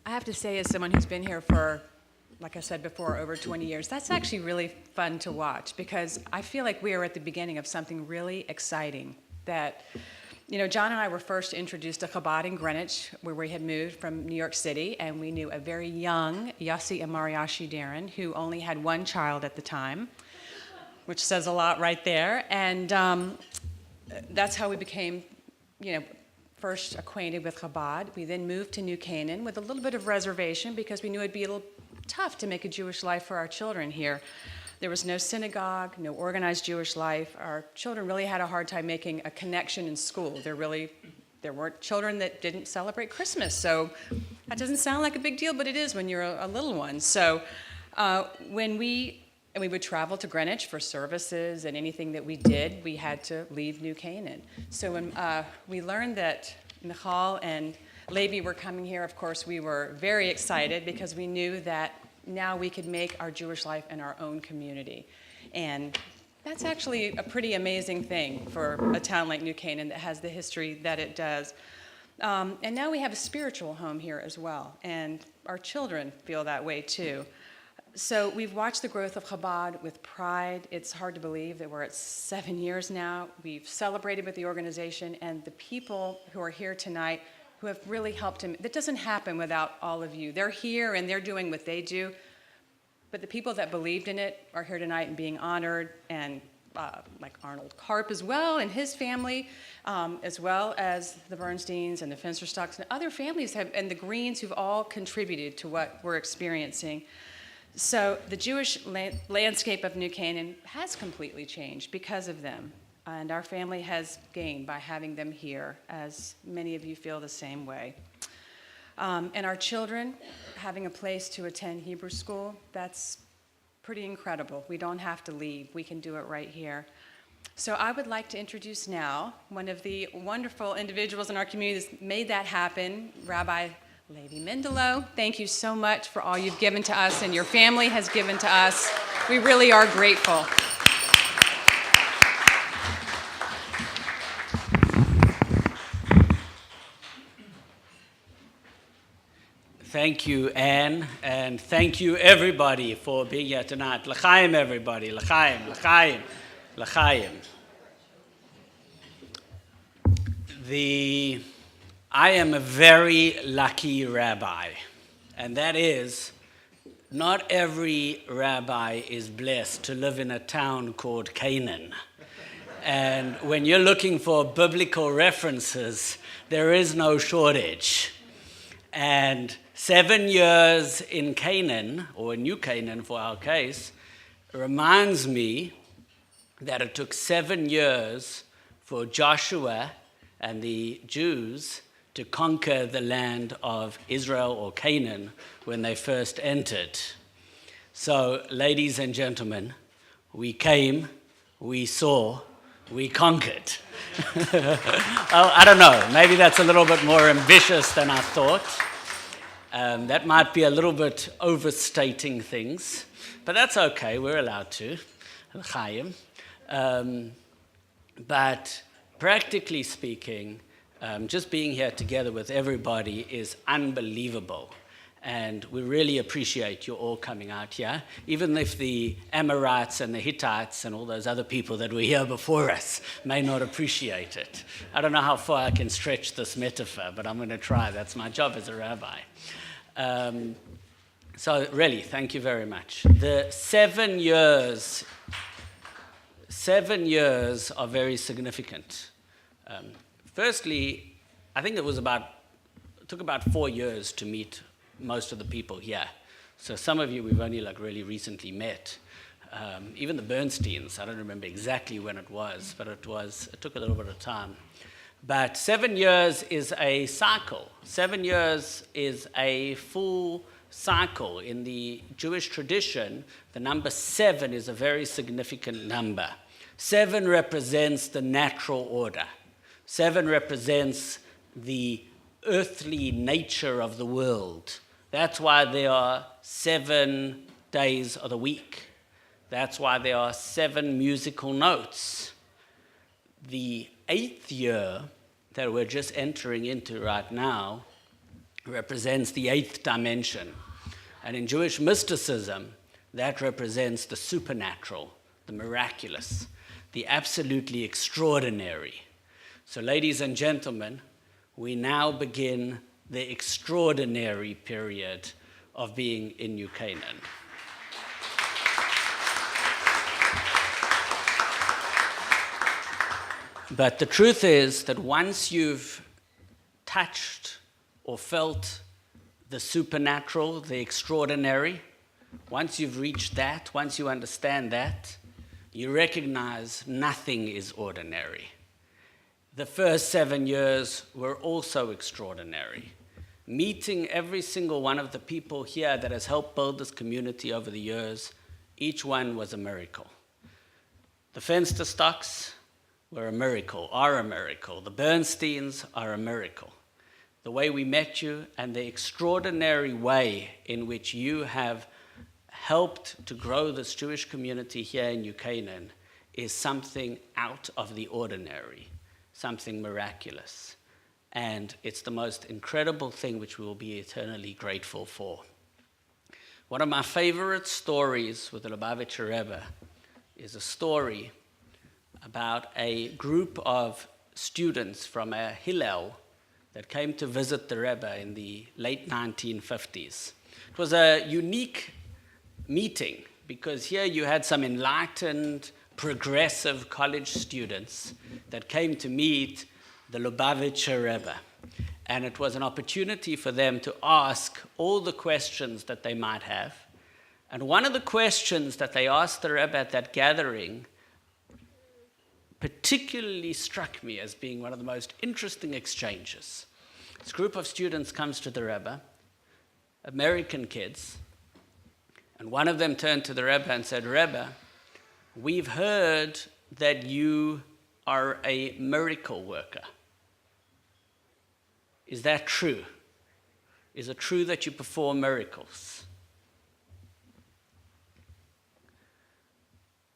I have to say, as someone who's been here for, like I said before, over 20 years, that's actually really fun to watch because I feel like we are at the beginning of something really exciting that, John and I were first introduced to Chabad in Greenwich, where we had moved from New York City, and we knew a very young Yossi and Mariashi Darren, who only had one child at the time, which says a lot right there. And that's how we became, first acquainted with Chabad. We then moved to New Canaan with a little bit of reservation because we knew it'd be a little tough to make a Jewish life for our children here. There was no synagogue, no organized Jewish life. Our children really had a hard time making a connection in school. There weren't children that didn't celebrate Christmas. So that doesn't sound like a big deal, but it is when you're a little one. So when we would travel to Greenwich for services and anything that we did, we had to leave New Canaan. So when we learned that Michal and Levi were coming here, of course, we were very excited because we knew that now we could make our Jewish life in our own community. And that's actually a pretty amazing thing for a town like New Canaan that has the history that it does. And now we have a spiritual home here as well, and our children feel that way too. So we've watched the growth of Chabad with pride. It's hard to believe that we're at 7 years now. We've celebrated with the organization, and the people who are here tonight who have really helped him. That doesn't happen without all of you. They're here and they're doing what they do, but the people that believed in it are here tonight and being honored, and like Arnold Karp as well and his family, as well as the Bernsteins and the Finsterstocks and other families and the Greens who've all contributed to what we're experiencing. So the Jewish landscape of New Canaan has completely changed because of them. And our family has gained by having them here, as many of you feel the same way. And our children having a place to attend Hebrew school, that's pretty incredible. We don't have to leave. We can do it right here. So I would like to introduce now one of the wonderful individuals in our community that's made that happen, Rabbi Levi Mendelow. Thank you so much for all you've given to us and your family has given to us. We really are grateful. Thank you, Anne, and thank you, everybody, for being here tonight. L'chaim, everybody. L'chaim, l'chaim, l'chaim. I am a very lucky rabbi, and that is, not every rabbi is blessed to live in a town called Canaan. And when you're looking for biblical references, there is no shortage. And 7 years in Canaan, or New Canaan for our case, reminds me that it took 7 years for Joshua and the Jews to conquer the land of Israel or Canaan when they first entered. So, ladies and gentlemen, we came, we saw, we conquered. Oh, I don't know, maybe that's a little bit more ambitious than I thought. That might be a little bit overstating things, but that's okay, we're allowed to. L'chaim. But practically speaking, just being here together with everybody is unbelievable. And we really appreciate you all coming out here, even if the Amorites and the Hittites and all those other people that were here before us may not appreciate it. I don't know how far I can stretch this metaphor, but I'm going to try. That's my job as a rabbi. So really, thank you very much. The 7 years are very significant. Firstly, I think it took about 4 years to meet most of the people here. So some of you we've only really recently met. Even the Bernsteins, I don't remember exactly when it was, but it took a little bit of time. But 7 years is a cycle. 7 years is a full cycle. In the Jewish tradition, the number 7 is a very significant number. 7 represents the natural order. 7 represents the earthly nature of the world. That's why there are 7 days of the week. That's why there are 7 musical notes. The 8th year that we're just entering into right now represents the 8th dimension. And in Jewish mysticism, that represents the supernatural, the miraculous, the absolutely extraordinary. So, ladies and gentlemen, we now begin the extraordinary period of being in New Canaan. But the truth is that once you've touched or felt the supernatural, the extraordinary, once you've reached that, once you understand that, you recognize nothing is ordinary. The first 7 years were also extraordinary. Meeting every single one of the people here that has helped build this community over the years, each one was a miracle. The Fensterstocks were a miracle, are a miracle. The Bernsteins are a miracle. The way we met you and the extraordinary way in which you have helped to grow this Jewish community here in New Canaan is something out of the ordinary, something miraculous. And it's the most incredible thing which we will be eternally grateful for. One of my favorite stories with the Lubavitcher Rebbe is a story about a group of students from a Hillel that came to visit the Rebbe in the late 1950s. It was a unique meeting because here you had some enlightened, progressive college students that came to meet the Lubavitcher Rebbe. And it was an opportunity for them to ask all the questions that they might have. And one of the questions that they asked the Rebbe at that gathering particularly struck me as being one of the most interesting exchanges. This group of students comes to the Rebbe, American kids, and one of them turned to the Rebbe and said, "Rebbe, we've heard that you are a miracle worker. Is that true? Is it true that you perform miracles?"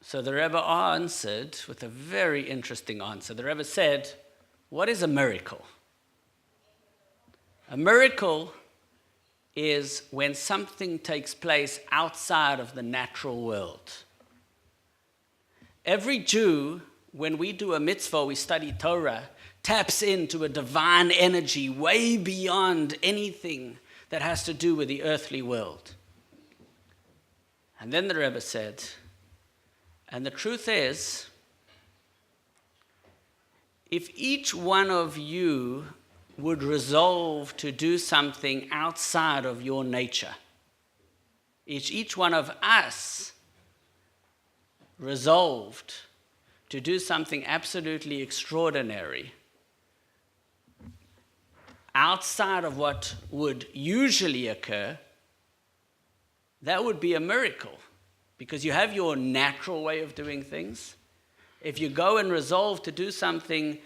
So the Rebbe answered with a very interesting answer. The Rebbe said, "What is a miracle? A miracle is when something takes place outside of the natural world. Every Jew, when we do a mitzvah, we study Torah, taps into a divine energy way beyond anything that has to do with the earthly world." And then the Rebbe said, "And the truth is, if each one of you would resolve to do something outside of your nature, each one of us resolved to do something absolutely extraordinary, outside of what would usually occur, that would be a miracle. Because you have your natural way of doing things. If you go and resolve to do something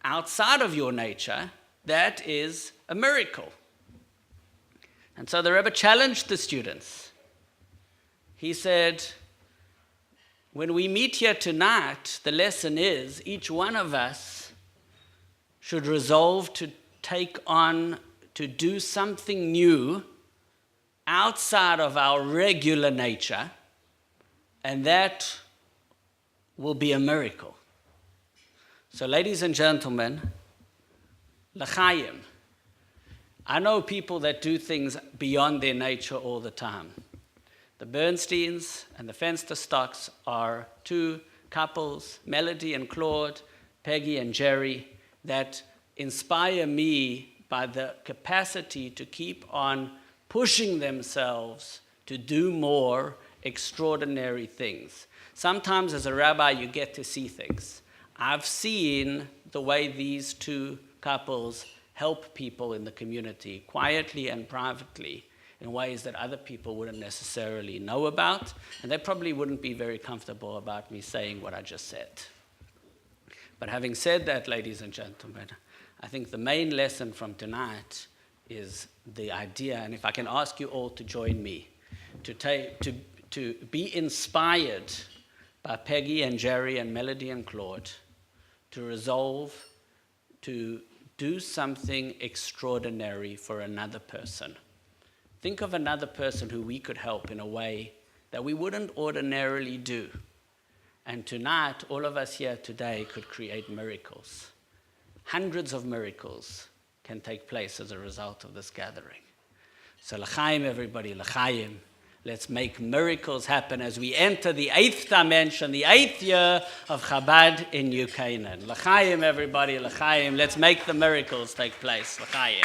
outside of your nature, that is a miracle." And so the Rebbe challenged the students. He said, when we meet here tonight, the lesson is each one of us should resolve to take on, to do something new outside of our regular nature, and that will be a miracle. So, ladies and gentlemen, l'chaim. I know people that do things beyond their nature all the time. The Bernsteins and the Fensterstocks are two couples, Melody and Claude, Peggy and Jerry, that inspire me by the capacity to keep on pushing themselves to do more extraordinary things. Sometimes as a rabbi, you get to see things. I've seen the way these two couples help people in the community, quietly and privately, in ways that other people wouldn't necessarily know about, and they probably wouldn't be very comfortable about me saying what I just said. But having said that, ladies and gentlemen, I think the main lesson from tonight is the idea, and if I can ask you all to join me, to be inspired by Peggy and Jerry and Melody and Claude, to resolve to do something extraordinary for another person. Think of another person who we could help in a way that we wouldn't ordinarily do. And tonight, all of us here today could create miracles. Hundreds of miracles can take place as a result of this gathering. So l'chaim, everybody, l'chaim. Let's make miracles happen as we enter the 8th dimension, the 8th year of Chabad in New Canaan. L'chaim, everybody, l'chaim. Let's make the miracles take place. L'chaim.